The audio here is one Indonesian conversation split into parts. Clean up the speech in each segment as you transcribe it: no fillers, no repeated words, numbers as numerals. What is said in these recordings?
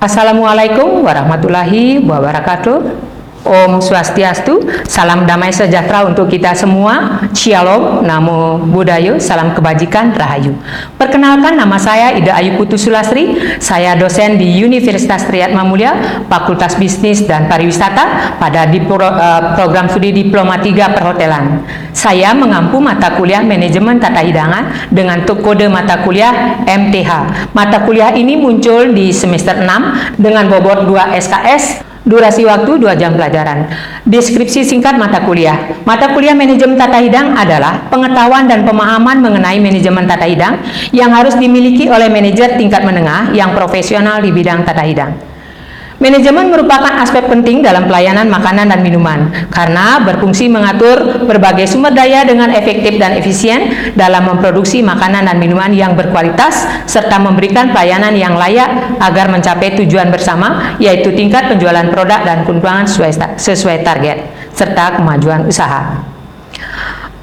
Assalamualaikum warahmatullahi wabarakatuh. Om Swastiastu, salam damai sejahtera untuk kita semua. Shalom, Namo Buddhaya, salam kebajikan, Rahayu. Perkenalkan, nama saya Ida Ayu Putu Sulastri. Saya dosen di Universitas Triyatma Mulia, Fakultas Bisnis dan Pariwisata pada program studi Diploma 3 Perhotelan. Saya mengampu mata kuliah Manajemen Tata Hidangan dengan kode mata kuliah MTH. Mata kuliah ini muncul di semester 6 dengan bobot 2 SKS. Durasi waktu 2 jam pelajaran. Deskripsi singkat mata kuliah. Mata kuliah manajemen tata hidang adalah pengetahuan dan pemahaman mengenai manajemen tata hidang yang harus dimiliki oleh manajer tingkat menengah yang profesional di bidang tata hidang. Manajemen merupakan aspek penting dalam pelayanan makanan dan minuman karena berfungsi mengatur berbagai sumber daya dengan efektif dan efisien dalam memproduksi makanan dan minuman yang berkualitas serta memberikan pelayanan yang layak agar mencapai tujuan bersama, yaitu tingkat penjualan produk dan keuntungan sesuai target serta kemajuan usaha.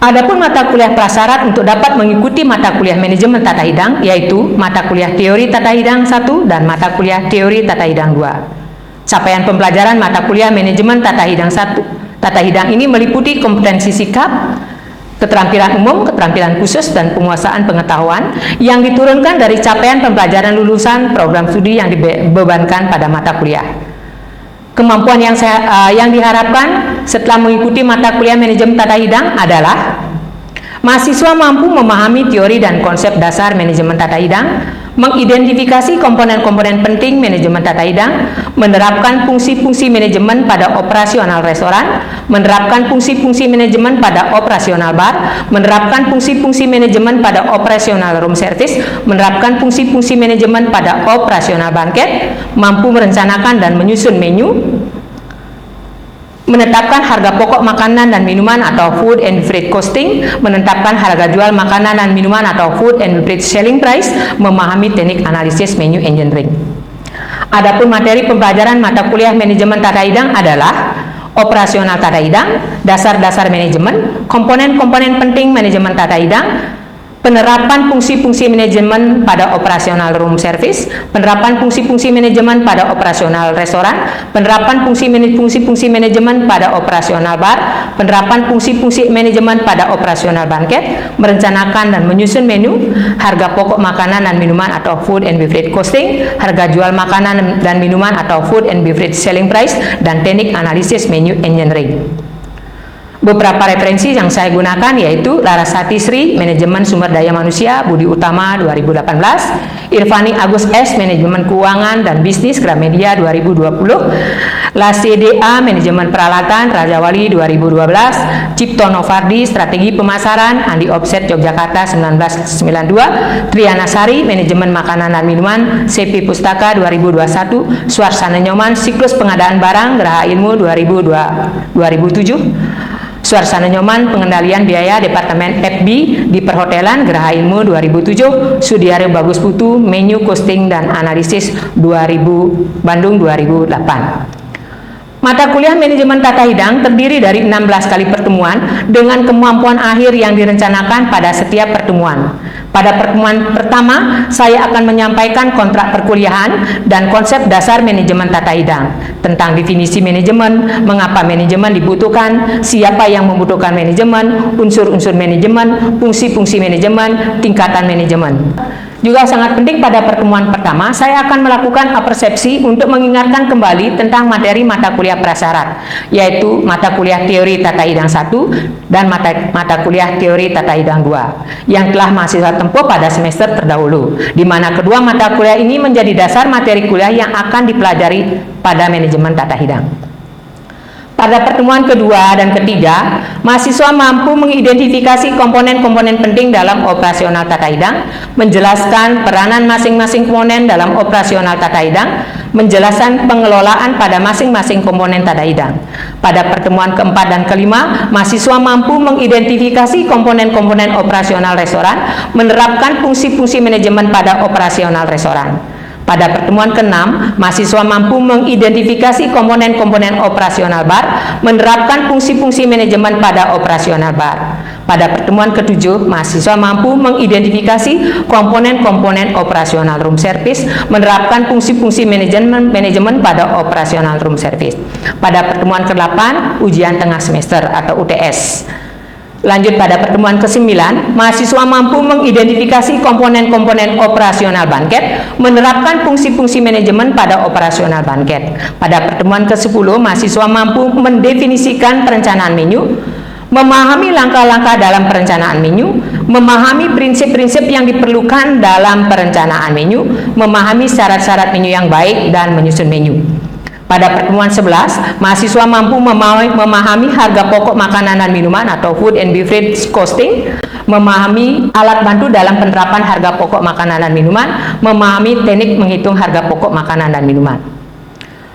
Adapun mata kuliah prasyarat untuk dapat mengikuti mata kuliah manajemen tata hidang yaitu mata kuliah teori tata hidang 1 dan mata kuliah teori tata hidang 2. Capaian pembelajaran mata kuliah manajemen tata hidang 1. Tata hidang ini meliputi kompetensi sikap, keterampilan umum, keterampilan khusus, dan penguasaan pengetahuan yang diturunkan dari capaian pembelajaran lulusan program studi yang dibebankan pada mata kuliah. Kemampuan yang diharapkan setelah mengikuti mata kuliah manajemen tata hidang adalah mahasiswa mampu memahami teori dan konsep dasar manajemen tata hidang, mengidentifikasi komponen-komponen penting manajemen tata hidang, menerapkan fungsi-fungsi manajemen pada operasional restoran, menerapkan fungsi-fungsi manajemen pada operasional bar, menerapkan fungsi-fungsi manajemen pada operasional room service, menerapkan fungsi-fungsi manajemen pada operasional banket, mampu merencanakan dan menyusun menu, menetapkan harga pokok makanan dan minuman atau food and beverage costing, menetapkan harga jual makanan dan minuman atau food and beverage selling price, memahami teknik analisis menu engineering. Adapun materi pembelajaran mata kuliah manajemen tata hidang adalah operasional tata hidang, dasar-dasar manajemen, komponen-komponen penting manajemen tata hidang, penerapan fungsi-fungsi manajemen pada operasional room service, penerapan fungsi-fungsi manajemen pada operasional restoran, penerapan fungsi-fungsi manajemen pada operasional bar, penerapan fungsi-fungsi manajemen pada operasional banket, merencanakan dan menyusun menu, harga pokok makanan dan minuman atau food and beverage costing, harga jual makanan dan minuman atau food and beverage selling price, dan teknik analisis menu engineering. Beberapa referensi yang saya gunakan yaitu Larasati Sri, Manajemen Sumber Daya Manusia, Budi Utama 2018, Irfani Agus S, Manajemen Keuangan dan Bisnis, Gramedia 2020, LACDA, Manajemen Peralatan, Raja Wali 2012, Cipto Novardi, Strategi Pemasaran, Andi Offset, Yogyakarta 1992, Triana Sari, Manajemen Makanan dan Minuman, CP Pustaka 2021, Suarsana Nyoman, Siklus Pengadaan Barang, Geraha Ilmu 2007, Suarsana Nyoman, Pengendalian Biaya Departemen FB di Perhotelan, Geraha Ilmu 2007, Sudiaryo Bagus Putu, Menu Costing dan Analisis 2000, Bandung 2008. Mata kuliah manajemen tata hidang terdiri dari 16 kali pertemuan dengan kemampuan akhir yang direncanakan pada setiap pertemuan. Pada pertemuan pertama, saya akan menyampaikan kontrak perkuliahan dan konsep dasar manajemen tata hidang, tentang definisi manajemen, mengapa manajemen dibutuhkan, siapa yang membutuhkan manajemen, unsur-unsur manajemen, fungsi-fungsi manajemen, tingkatan manajemen. Juga sangat penting pada pertemuan pertama, saya akan melakukan persepsi untuk mengingatkan kembali tentang materi mata kuliah prasyarat, yaitu mata kuliah teori tata hidang 1 dan mata kuliah teori tata hidang 2 yang telah mahasiswa tempuh pada semester terdahulu, di mana kedua mata kuliah ini menjadi dasar materi kuliah yang akan dipelajari pada manajemen tata hidang. Pada pertemuan kedua dan ketiga, mahasiswa mampu mengidentifikasi komponen-komponen penting dalam operasional tata hidang, menjelaskan peranan masing-masing komponen dalam operasional tata hidang, menjelaskan pengelolaan pada masing-masing komponen tata hidang. Pada pertemuan keempat dan kelima, mahasiswa mampu mengidentifikasi komponen-komponen operasional restoran, menerapkan fungsi-fungsi manajemen pada operasional restoran. Pada pertemuan ke-6, mahasiswa mampu mengidentifikasi komponen-komponen operasional bar, menerapkan fungsi-fungsi manajemen pada operasional bar. Pada pertemuan ke-7, mahasiswa mampu mengidentifikasi komponen-komponen operasional room service, menerapkan fungsi-fungsi manajemen pada operasional room service. Pada pertemuan ke-8, ujian tengah semester atau UTS. Lanjut pada pertemuan ke-9, mahasiswa mampu mengidentifikasi komponen-komponen operasional banket, menerapkan fungsi-fungsi manajemen pada operasional banket. Pada pertemuan ke-10, mahasiswa mampu mendefinisikan perencanaan menu, memahami langkah-langkah dalam perencanaan menu, memahami prinsip-prinsip yang diperlukan dalam perencanaan menu, memahami syarat-syarat menu yang baik, dan menyusun menu. Pada pertemuan 11, mahasiswa mampu memahami harga pokok makanan dan minuman atau food and beverage costing, memahami alat bantu dalam penerapan harga pokok makanan dan minuman, memahami teknik menghitung harga pokok makanan dan minuman.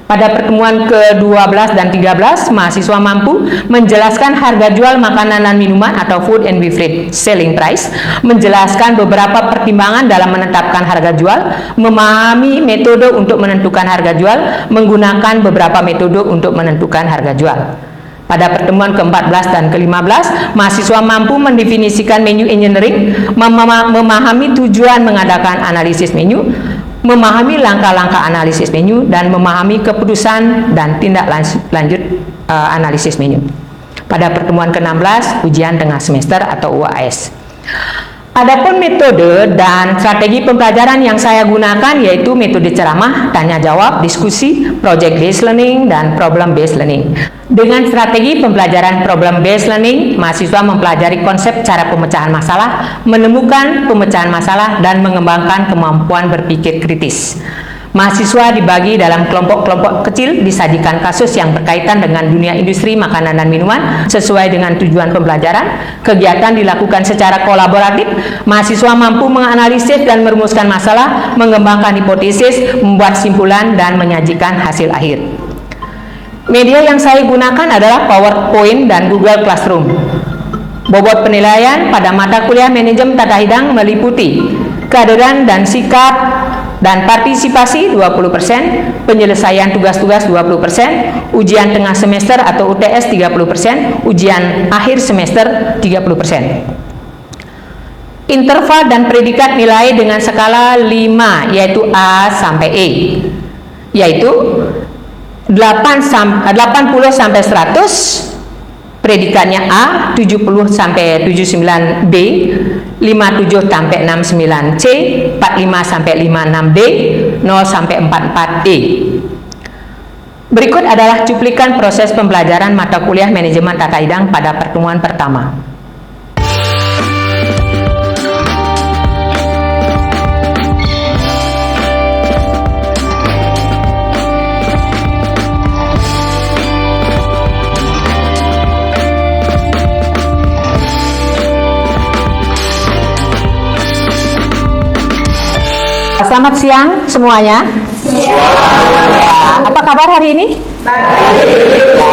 Pada pertemuan ke-12 dan 13, mahasiswa mampu menjelaskan harga jual makanan dan minuman atau food and beverage selling price, menjelaskan beberapa pertimbangan dalam menetapkan harga jual, memahami metode untuk menentukan harga jual, menggunakan beberapa metode untuk menentukan harga jual. Pada pertemuan ke-14 dan ke-15, mahasiswa mampu mendefinisikan menu engineering, memahami tujuan mengadakan analisis menu, memahami langkah-langkah analisis menu, dan memahami keputusan dan tindak lanjut analisis menu. Pada pertemuan ke-16, ujian tengah semester atau UAS. Adapun metode dan strategi pembelajaran yang saya gunakan yaitu metode ceramah, tanya jawab, diskusi, project based learning, dan problem based learning. Dengan strategi pembelajaran problem based learning, mahasiswa mempelajari konsep cara pemecahan masalah, menemukan pemecahan masalah, dan mengembangkan kemampuan berpikir kritis. Mahasiswa dibagi dalam kelompok-kelompok kecil, disajikan kasus yang berkaitan dengan dunia industri makanan dan minuman sesuai dengan tujuan pembelajaran. Kegiatan dilakukan secara kolaboratif. Mahasiswa mampu menganalisis dan merumuskan masalah, mengembangkan hipotesis, membuat simpulan, dan menyajikan hasil akhir. Media yang saya gunakan adalah PowerPoint dan Google Classroom. Bobot penilaian pada mata kuliah manajemen tata hidang meliputi kehadiran dan sikap dan partisipasi 20%, penyelesaian tugas-tugas 20%, ujian tengah semester atau UTS 30%, ujian akhir semester 30%. Interval dan predikat nilai dengan skala 5 yaitu A sampai E, yaitu 80 sampai 100, predikatnya A, 70 sampai 79 B, 57 sampai 69 C, 45 sampai 56 D, 0 sampai 44 E. Berikut adalah cuplikan proses pembelajaran mata kuliah manajemen tata hidang pada pertemuan pertama. Selamat siang semuanya. Ya, apa kabar hari ini?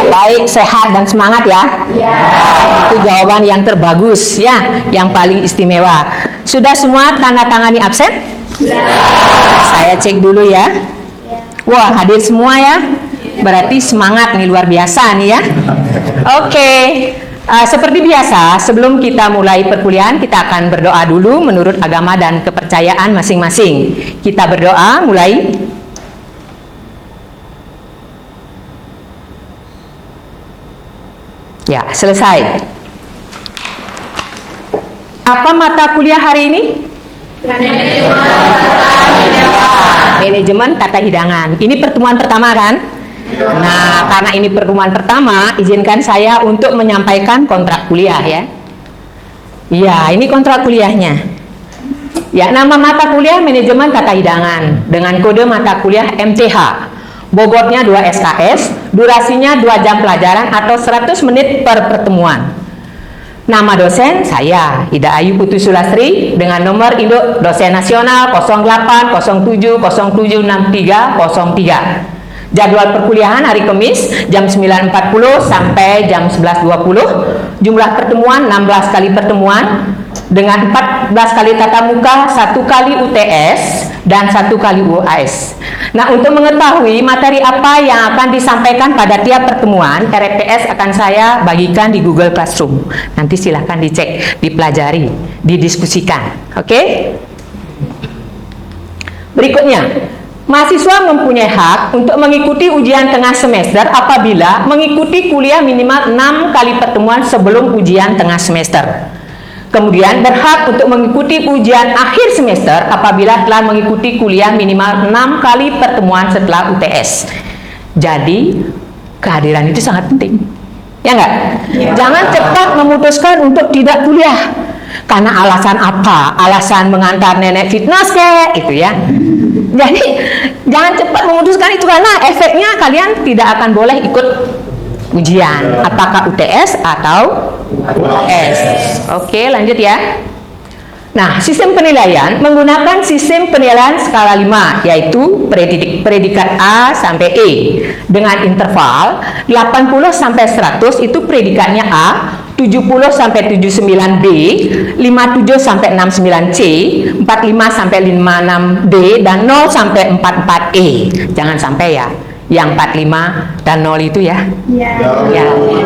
Baik, sehat dan semangat ya. Itu jawaban yang terbagus ya, yang paling istimewa. Sudah semua tanda tangani absen? Saya cek dulu ya. Wah, hadir semua ya. Berarti semangat nih, luar biasa nih ya. Oke. Seperti biasa, sebelum kita mulai perkuliahan, kita akan berdoa dulu menurut agama dan kepercayaan masing-masing. Kita berdoa, mulai. Ya, selesai. Apa mata kuliah hari ini? Manajemen tata hidangan. Ini pertemuan pertama kan? Nah, karena ini pertemuan pertama, izinkan saya untuk menyampaikan kontrak kuliah ya. Ya, ini kontrak kuliahnya. Ya, nama mata kuliah manajemen tata hidangan dengan kode mata kuliah MTH. Bobotnya 2 SKS, durasinya 2 jam pelajaran atau 100 menit per pertemuan. Nama dosen saya Ida Ayu Putu Sulastri dengan nomor induk dosen nasional 08 07 07 63 03. Jadwal perkuliahan hari Kamis jam 9.40 sampai jam 11.20. Jumlah pertemuan 16 kali pertemuan dengan 14 kali tatap muka, 1 kali UTS, dan 1 kali UAS. Nah, untuk mengetahui materi apa yang akan disampaikan pada tiap pertemuan, RPS akan saya bagikan di Google Classroom. Nanti silahkan dicek, dipelajari, didiskusikan. Oke? Berikutnya, mahasiswa mempunyai hak untuk mengikuti ujian tengah semester apabila mengikuti kuliah minimal 6 kali pertemuan sebelum ujian tengah semester. Kemudian berhak untuk mengikuti ujian akhir semester apabila telah mengikuti kuliah minimal 6 kali pertemuan setelah UTS. Jadi, kehadiran itu sangat penting. Ya enggak? Ya. Jangan cepat memutuskan untuk tidak kuliah. Karena alasan apa? Alasan mengantar nenek fitness kek, itu ya. Jadi, jangan cepat memutuskan itu karena efeknya kalian tidak akan boleh ikut ujian, apakah UTS atau UAS. Oke, lanjut ya. Nah, sistem penilaian menggunakan sistem penilaian skala 5, yaitu predikat A sampai E dengan interval 80 sampai 100 itu predikatnya A, 70 sampai 79 B, 57 sampai 69 C, 45 sampai 56 D, dan 0 sampai 44 E. Jangan sampai ya yang 45 dan 0 itu ya. Ya.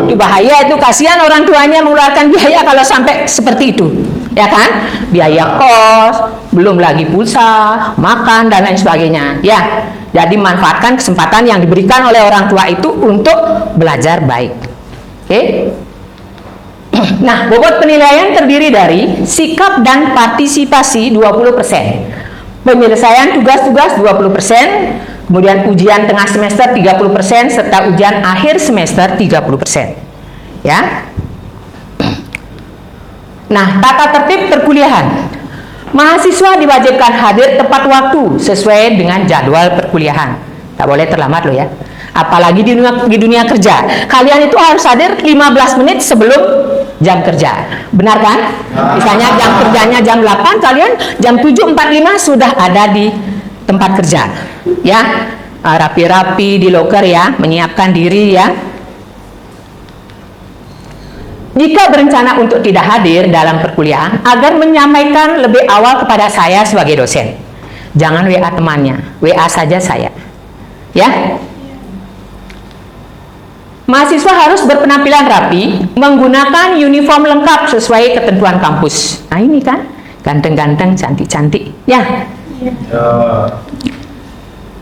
Itu bahaya, itu kasihan orang tuanya mengeluarkan biaya kalau sampai seperti itu. Ya kan? Biaya kos, belum lagi pulsa, makan dan lain sebagainya. Ya. Jadi manfaatkan kesempatan yang diberikan oleh orang tua itu untuk belajar baik. Oke? Nah, bobot penilaian terdiri dari sikap dan partisipasi 20%, penyelesaian tugas-tugas 20%, kemudian ujian tengah semester 30%, serta ujian akhir semester 30%. Ya. Nah, tata tertib perkuliahan. Mahasiswa diwajibkan hadir tepat waktu sesuai dengan jadwal perkuliahan. Tak boleh terlambat loh ya. Apalagi di dunia kerja. Kalian itu harus hadir 15 menit sebelum jam kerja. Benar kan? Misalnya jam kerjanya jam 8, kalian jam 7.45 sudah ada di tempat kerja. Ya, rapi-rapi di loker ya, menyiapkan diri ya. Jika berencana untuk tidak hadir dalam perkuliahan, agar menyampaikan lebih awal kepada saya sebagai dosen. Jangan WA temannya, WA saja saya. Ya. Mahasiswa harus berpenampilan rapi, menggunakan uniform lengkap sesuai ketentuan kampus. Nah ini kan, ganteng-ganteng, cantik-cantik. Ya.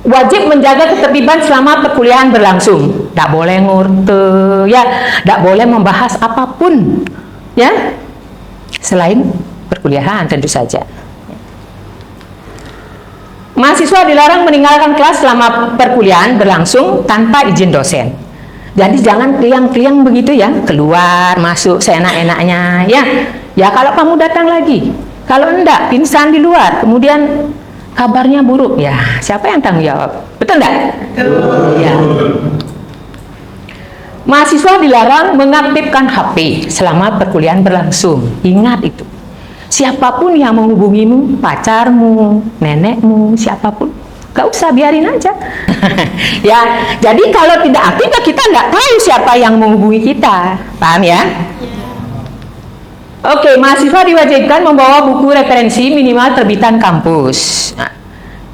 Wajib menjaga ketertiban selama perkuliahan berlangsung. Tak boleh ngurte, ya. Tak boleh membahas apapun, ya. Selain perkuliahan tentu saja. Mahasiswa dilarang meninggalkan kelas selama perkuliahan berlangsung tanpa izin dosen. Jadi jangan kliang-kliang begitu ya, keluar, masuk seenak-enaknya, ya. Ya kalau kamu datang lagi, kalau enggak, pingsan di luar, kemudian kabarnya buruk, ya siapa yang tanggung jawab? Betul enggak? Betul. Ya. Mahasiswa dilarang mengaktifkan HP selama perkuliahan berlangsung. Ingat itu. Siapapun yang menghubungimu, pacarmu, nenekmu, siapapun, gak usah, biarin aja. Ya, jadi kalau tidak aktif kita nggak tahu siapa yang menghubungi kita, paham ya? Oke, mahasiswa diwajibkan membawa buku referensi minimal terbitan kampus. Nah,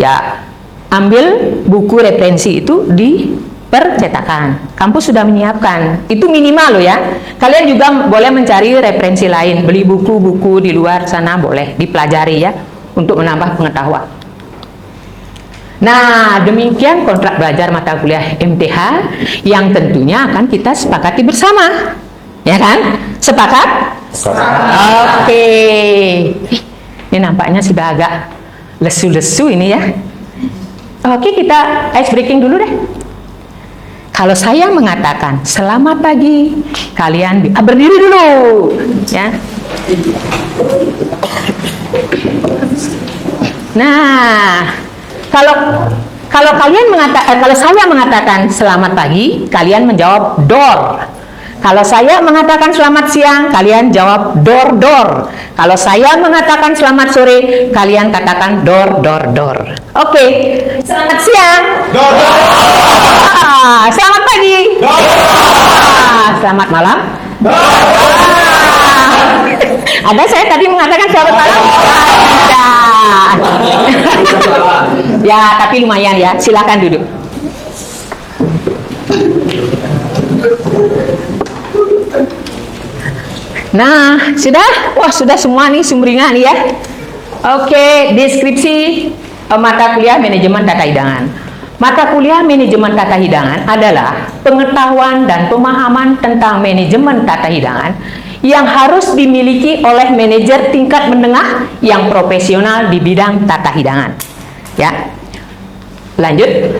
ya, ambil buku referensi itu di percetakan. Kampus sudah menyiapkan. Itu minimal loh ya. Kalian juga boleh mencari referensi lain, beli buku-buku di luar sana boleh dipelajari ya, untuk menambah pengetahuan. Nah, demikian kontrak belajar mata kuliah MTH yang tentunya akan kita sepakati bersama. Ya kan? Sepakat? Oke. Ini nampaknya sudah agak lesu-lesu ini ya. Oke, kita ice breaking dulu deh. Kalau saya mengatakan selamat pagi, kalian berdiri dulu, ya. Nah, kalau kalian mengatakan, kalau saya mengatakan selamat pagi, kalian menjawab door. Kalau saya mengatakan selamat siang, kalian jawab door door. Kalau saya mengatakan selamat sore, kalian katakan door door door. Oke. Selamat siang. Door. Selamat pagi. Door. Selamat malam. Door. Ada saya tadi mengatakan sahabat malam? Ya, tapi lumayan ya. Silakan duduk. Nah, sudah? Wah, sudah semua nih sumringan ya. Oke, deskripsi mata kuliah manajemen tata hidangan. Mata kuliah manajemen tata hidangan adalah pengetahuan dan pemahaman tentang manajemen tata hidangan yang harus dimiliki oleh manajer tingkat menengah yang profesional di bidang tata hidangan. Ya. Lanjut.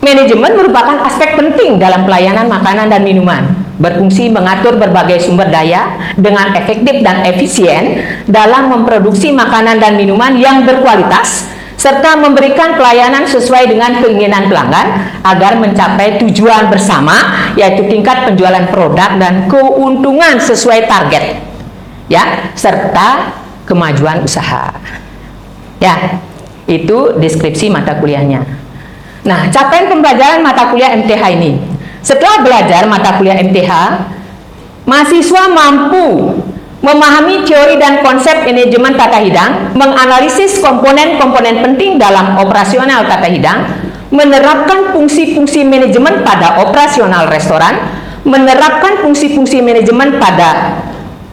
Manajemen merupakan aspek penting dalam pelayanan makanan dan minuman, berfungsi mengatur berbagai sumber daya dengan efektif dan efisien dalam memproduksi makanan dan minuman yang berkualitas, serta memberikan pelayanan sesuai dengan keinginan pelanggan agar mencapai tujuan bersama, yaitu tingkat penjualan produk dan keuntungan sesuai target, ya, serta kemajuan usaha. Ya, itu deskripsi mata kuliahnya. Nah, capaian pembelajaran mata kuliah MTH ini. Setelah belajar mata kuliah MTH, mahasiswa mampu memahami teori dan konsep manajemen tata hidang, menganalisis komponen-komponen penting dalam operasional tata hidang, menerapkan fungsi-fungsi manajemen pada operasional restoran, menerapkan fungsi-fungsi manajemen pada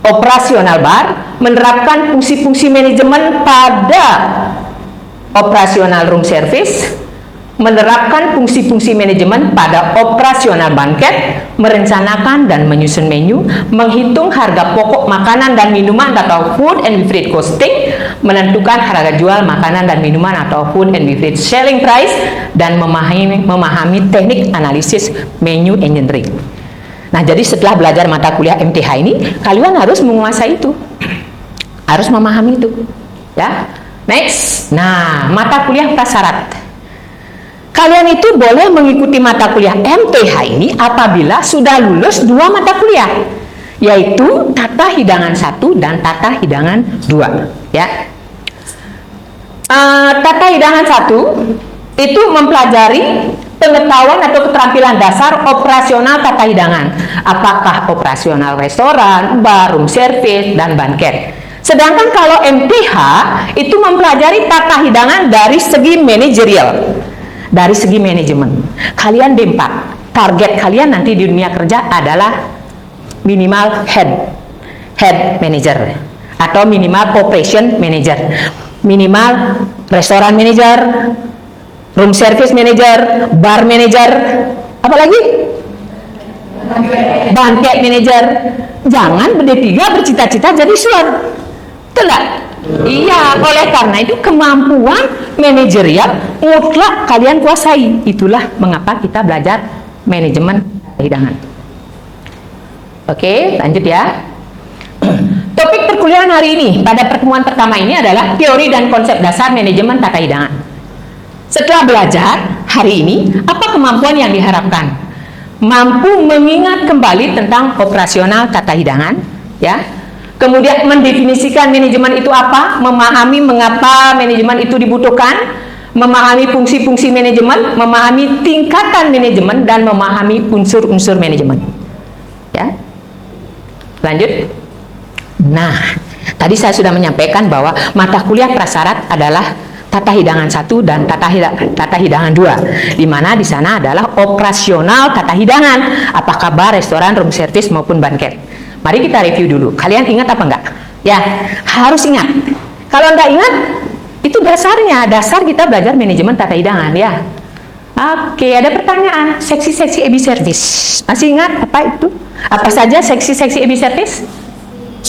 operasional bar, menerapkan fungsi-fungsi manajemen pada operasional room service, menerapkan fungsi-fungsi manajemen pada operasional banket, merencanakan dan menyusun menu, menghitung harga pokok makanan dan minuman atau food and beverage costing, menentukan harga jual makanan dan minuman atau food and beverage selling price, dan memahami teknik analisis menu engineering. Nah, jadi setelah belajar mata kuliah MTH ini, kalian harus menguasai itu, harus memahami itu, ya. Next, nah, mata kuliah prasyarat. Kalian itu boleh mengikuti mata kuliah MTH ini apabila sudah lulus 2 mata kuliah, yaitu tata hidangan 1 dan tata hidangan 2. Ya. Tata hidangan 1 itu mempelajari pengetahuan atau keterampilan dasar operasional tata hidangan, apakah operasional restoran, bar, room service, dan banket. Sedangkan kalau MTH itu mempelajari tata hidangan dari segi manajerial. Dari segi manajemen, kalian D4, target kalian nanti di dunia kerja adalah minimal head manager atau minimal operation manager, minimal restoran manager, room service manager, bar manager, apa lagi? Banquet manager. Jangan bertiga bercita-cita jadi suar, betul nggak? Iya, oleh karena itu kemampuan manajerial mutlak kalian kuasai. Itulah mengapa kita belajar manajemen hidangan. Oke, lanjut ya. Topik perkuliahan hari ini pada pertemuan pertama ini adalah teori dan konsep dasar manajemen tata hidangan. Setelah belajar hari ini, apa kemampuan yang diharapkan? Mampu mengingat kembali tentang operasional tata hidangan, ya. Kemudian mendefinisikan manajemen itu apa, memahami mengapa manajemen itu dibutuhkan, memahami fungsi-fungsi manajemen, memahami tingkatan manajemen, dan memahami unsur-unsur manajemen. Ya, lanjut. Nah, tadi saya sudah menyampaikan bahwa mata kuliah prasyarat adalah tata hidangan 1 dan tata hidangan 2, di mana di sana adalah operasional tata hidangan, apakah bar, restoran, room service maupun banket. Mari kita review dulu. Kalian ingat apa enggak? Ya, harus ingat. Kalau enggak ingat, itu dasarnya. Dasar kita belajar manajemen tata hidangan, ya. Oke, ada pertanyaan. Seksi-seksi AB service. Masih ingat apa itu? Apa saja seksi-seksi AB service?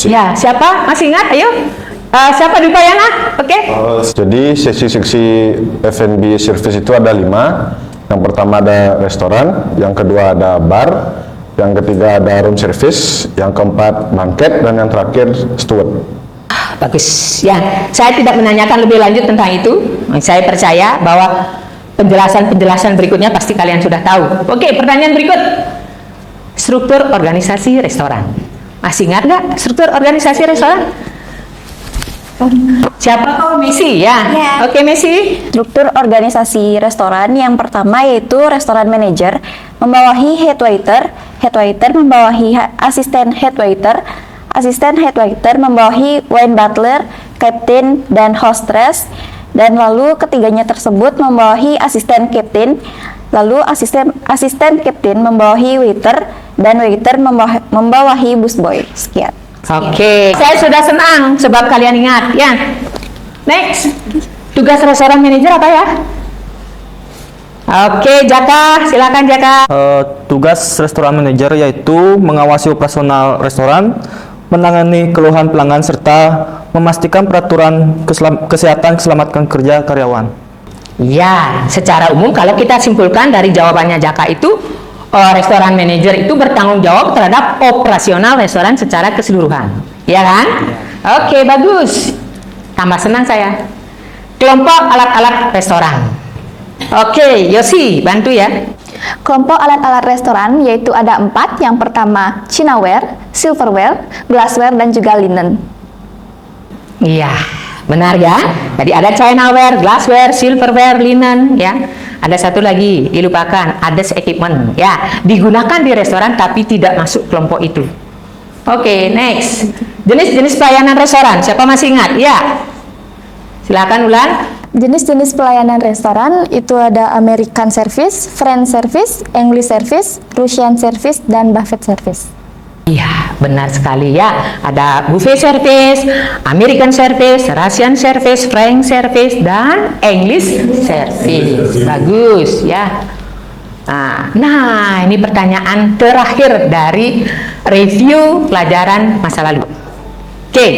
Ya, siapa? Masih ingat? Ayo. Siapa di Payana? Oke. Jadi seksi-seksi F&B service itu ada 5. Yang pertama ada restoran, yang kedua ada bar, yang ketiga ada room service, yang keempat banquet, dan yang terakhir steward. Bagus. Ya, saya tidak menanyakan lebih lanjut tentang itu. Saya percaya bahwa penjelasan-penjelasan berikutnya pasti kalian sudah tahu. Oke, pertanyaan berikut. Struktur organisasi restoran. Masih ingat nggak struktur organisasi restoran? Siapa kau? Messi ya? Oke, Messi. Struktur organisasi restoran yang pertama yaitu restoran manager membawahi head waiter membawahi asisten head waiter, asisten head waiter membawahi wine butler, captain, dan hostess. Dan lalu ketiganya tersebut membawahi asisten captain, lalu asisten captain membawahi waiter, dan waiter membawahi busboy. Sekian. Oke, saya sudah senang sebab kalian ingat ya. Next, tugas restoran manager apa ya? Oke, Jaka, silakan Jaka. Tugas restoran manager yaitu mengawasi operasional restoran, menangani keluhan pelanggan serta memastikan peraturan kesehatan keselamatan kerja karyawan. Ya, secara umum kalau kita simpulkan dari jawabannya Jaka itu, restoran manager itu bertanggung jawab terhadap operasional restoran secara keseluruhan, ya kan? Oke, bagus. Tambah senang saya. Kelompok alat-alat restoran. Oke, Yosi, bantu ya. Kelompok alat-alat restoran yaitu ada 4. Yang pertama, Chinaware, Silverware, Glassware, dan juga Linen. Iya, benar ya. Jadi ada Chinaware, Glassware, Silverware, Linen ya. Ada satu lagi, dilupakan, others equipment ya. Digunakan di restoran tapi tidak masuk kelompok itu. Oke, next. Jenis-jenis pelayanan restoran, siapa masih ingat? Ya. Silakan Ulan. Jenis-jenis pelayanan restoran itu ada American Service, French Service, English Service, Russian Service, dan buffet service. Iya, benar sekali ya. Ada buffet service, American service, Russian service, French service, dan English service. Bagus ya. Nah, ini pertanyaan terakhir dari review pelajaran masa lalu. Oke.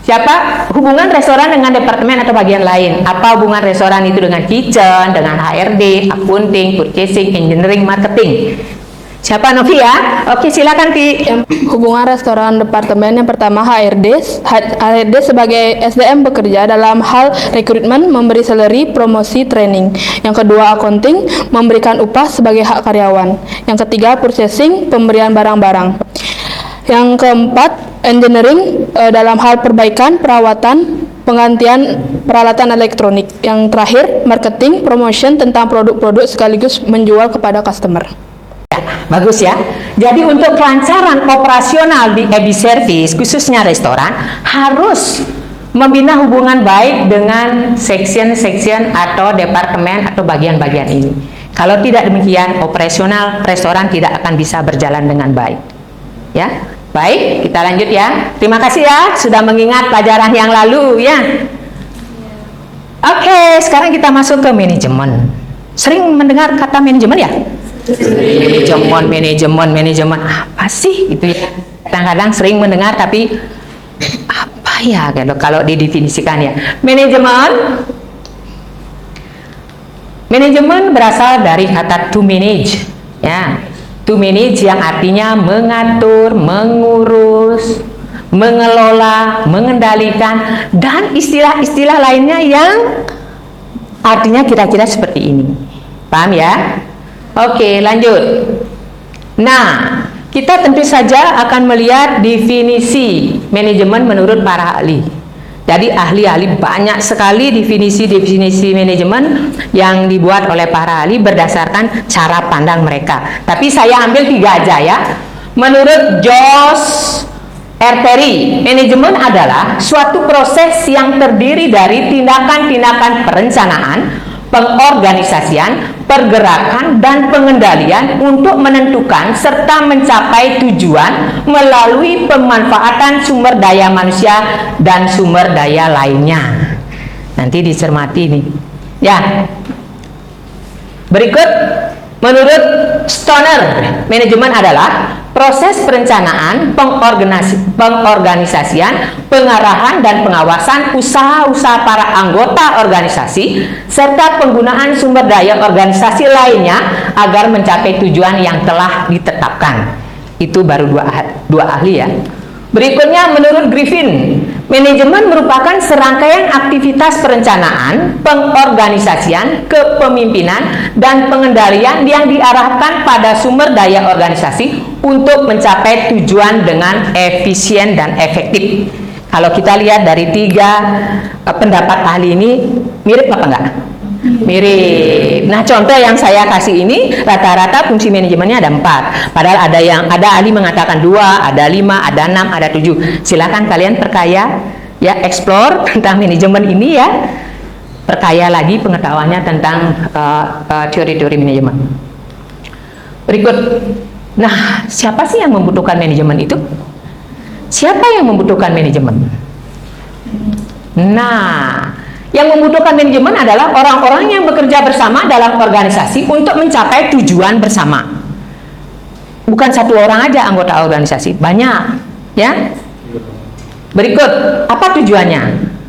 Siapa hubungan restoran dengan departemen atau bagian lain? Apa hubungan restoran itu dengan kitchen, dengan HRD, accounting, purchasing, engineering, marketing? Siapa, Novi ya? Oke, silakan Ki. Hubungan restoran departemen yang pertama HRD sebagai SDM bekerja dalam hal rekrutmen, memberi salary, promosi, training. Yang kedua accounting, memberikan upah sebagai hak karyawan. Yang ketiga purchasing, pemberian barang-barang. Yang keempat engineering dalam hal perbaikan, perawatan, penggantian peralatan elektronik. Yang terakhir marketing, promotion tentang produk-produk sekaligus menjual kepada customer. Bagus ya. Jadi untuk kelancaran operasional di EB Service, khususnya restoran, harus membina hubungan baik dengan section-section atau departemen atau bagian-bagian ini. Kalau tidak demikian, operasional restoran tidak akan bisa berjalan dengan baik. Ya, baik, kita lanjut ya. Terima kasih ya sudah mengingat pelajaran yang lalu ya. Oke, sekarang kita masuk ke manajemen. Sering mendengar kata manajemen ya? Manajemen apa sih itu ya? Kadang-kadang sering mendengar tapi apa ya kalau didefinisikan ya? Manajemen berasal dari kata to manage ya. To manage yang artinya mengatur, mengurus, mengelola, mengendalikan, dan istilah-istilah lainnya yang artinya kira-kira seperti ini. Paham ya? Oke, lanjut. Nah, kita tentu saja akan melihat definisi manajemen menurut para ahli. Jadi ahli-ahli banyak sekali definisi-definisi manajemen yang dibuat oleh para ahli berdasarkan cara pandang mereka. Tapi saya ambil 3 aja ya. Menurut Jos R. Perry, manajemen adalah suatu proses yang terdiri dari tindakan-tindakan perencanaan, pengorganisasian, pergerakan, dan pengendalian untuk menentukan serta mencapai tujuan melalui pemanfaatan sumber daya manusia dan sumber daya lainnya. Nanti dicermati nih. Ya. Berikut, menurut Stoner, manajemen adalah proses perencanaan, pengorganisasian, pengarahan, dan pengawasan usaha-usaha para anggota organisasi serta penggunaan sumber daya organisasi lainnya agar mencapai tujuan yang telah ditetapkan. Itu baru dua ahli ya. Berikutnya menurut Griffin, manajemen merupakan serangkaian aktivitas perencanaan, pengorganisasian, kepemimpinan, dan pengendalian yang diarahkan pada sumber daya organisasi untuk mencapai tujuan dengan efisien dan efektif. Kalau kita lihat dari 3 pendapat ahli ini, mirip apa enggak? Mirip. Nah, contoh yang saya kasih ini rata-rata fungsi manajemennya ada 4. Padahal ada ahli mengatakan 2, ada 5, ada 6, ada 7. Silakan kalian perkaya ya, explore tentang manajemen ini ya. Perkaya lagi pengetahuannya tentang teori-teori manajemen. Berikut. Nah, siapa sih yang membutuhkan manajemen itu? Siapa yang membutuhkan manajemen? Nah, yang membutuhkan manajemen adalah orang-orang yang bekerja bersama dalam organisasi untuk mencapai tujuan bersama. Bukan satu orang aja anggota organisasi, banyak, ya. Berikut, apa tujuannya?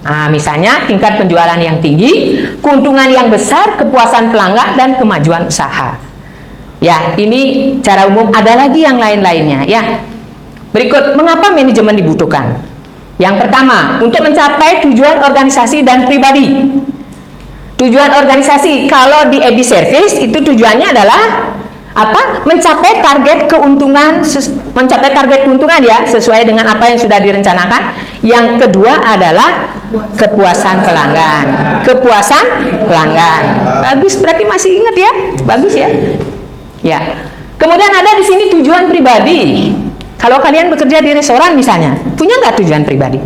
Nah, misalnya tingkat penjualan yang tinggi, keuntungan yang besar, kepuasan pelanggan, dan kemajuan usaha. Ya, ini cara umum, ada lagi yang lain-lainnya, ya. Berikut, mengapa manajemen dibutuhkan? Yang pertama, untuk mencapai tujuan organisasi dan pribadi. Tujuan organisasi, kalau di EB Service itu tujuannya adalah apa? Mencapai target keuntungan, ya, sesuai dengan apa yang sudah direncanakan. Yang kedua adalah kepuasan pelanggan. Kepuasan pelanggan. Bagus, berarti masih ingat ya? Bagus ya? Ya. Kemudian ada di sini tujuan pribadi. Kalau kalian bekerja di restoran misalnya, punya nggak tujuan pribadi?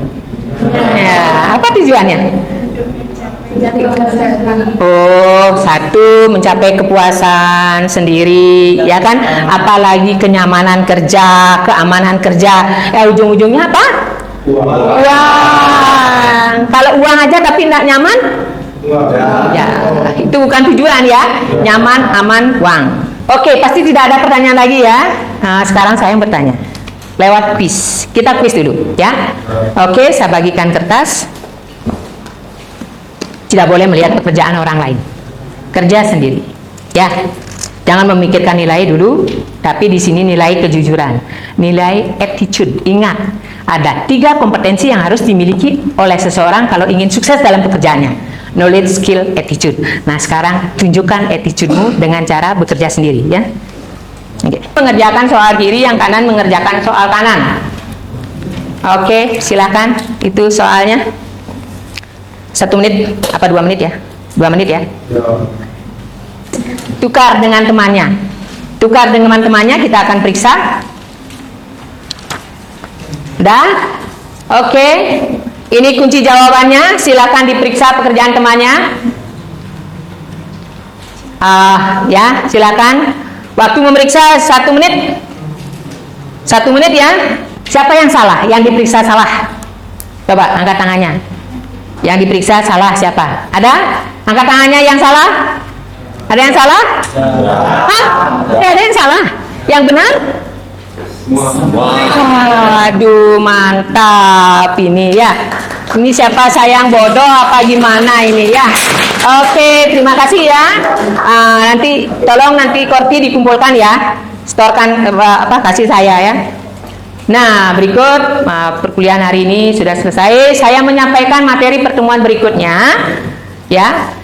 Ya, apa tujuannya? Oh, satu, mencapai kepuasan sendiri, ya kan? Apalagi kenyamanan kerja, keamanan kerja. Ujung-ujungnya apa? Uang. Kalau uang aja tapi nggak nyaman, ya itu bukan tujuan ya. Nyaman, aman, uang. Oke, pasti tidak ada pertanyaan lagi ya. Nah, sekarang saya bertanya lewat quiz. Kita quiz dulu ya. Oke, saya bagikan kertas. Tidak boleh melihat pekerjaan orang lain. Kerja sendiri. Ya. Jangan memikirkan nilai dulu, tapi di sini nilai kejujuran, nilai attitude. Ingat, ada 3 kompetensi yang harus dimiliki oleh seseorang kalau ingin sukses dalam pekerjaannya. Knowledge, skill, attitude. Nah, sekarang tunjukkan attitude-mu dengan cara bekerja sendiri ya. Oke. Mengerjakan soal kiri, yang kanan mengerjakan soal kanan. Oke, silakan. Itu soalnya 1 menit apa 2 menit ya? 2 menit ya. Tukar dengan temannya. Tukar dengan temannya, kita akan periksa. Dah? Oke. Ini kunci jawabannya. Silakan diperiksa pekerjaan temannya. Ya, silakan. Waktu memeriksa 1 menit. 1 menit ya. Siapa yang salah? Yang diperiksa salah. Coba angkat tangannya. Yang diperiksa salah siapa? Ada? Angkat tangannya yang salah. Ada yang salah? Hah? Ada yang salah? Yang benar? Aduh, mantap ini ya. Ini siapa, sayang bodoh apa gimana ini ya? Oke, terima kasih ya. Nanti tolong nanti korti dikumpulkan ya. Storkan kasih saya ya. Nah, berikut perkuliahan hari ini sudah selesai. Saya menyampaikan materi pertemuan berikutnya. Ya,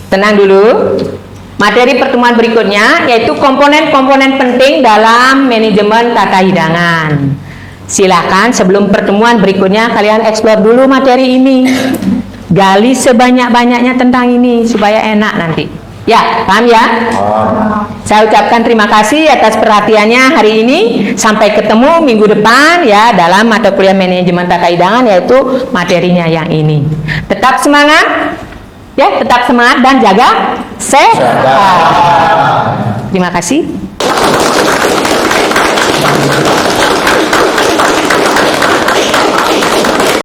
tenang dulu. Materi pertemuan berikutnya yaitu komponen-komponen penting dalam manajemen tata hidangan. Silakan sebelum pertemuan berikutnya kalian eksplor dulu materi ini. Gali sebanyak-banyaknya tentang ini supaya enak nanti. Ya, paham ya? Saya ucapkan terima kasih atas perhatiannya hari ini. Sampai ketemu minggu depan ya dalam mata kuliah manajemen tata hidangan, yaitu materinya yang ini. Tetap semangat. Ya, tetap semangat dan jaga sehat. Terima kasih.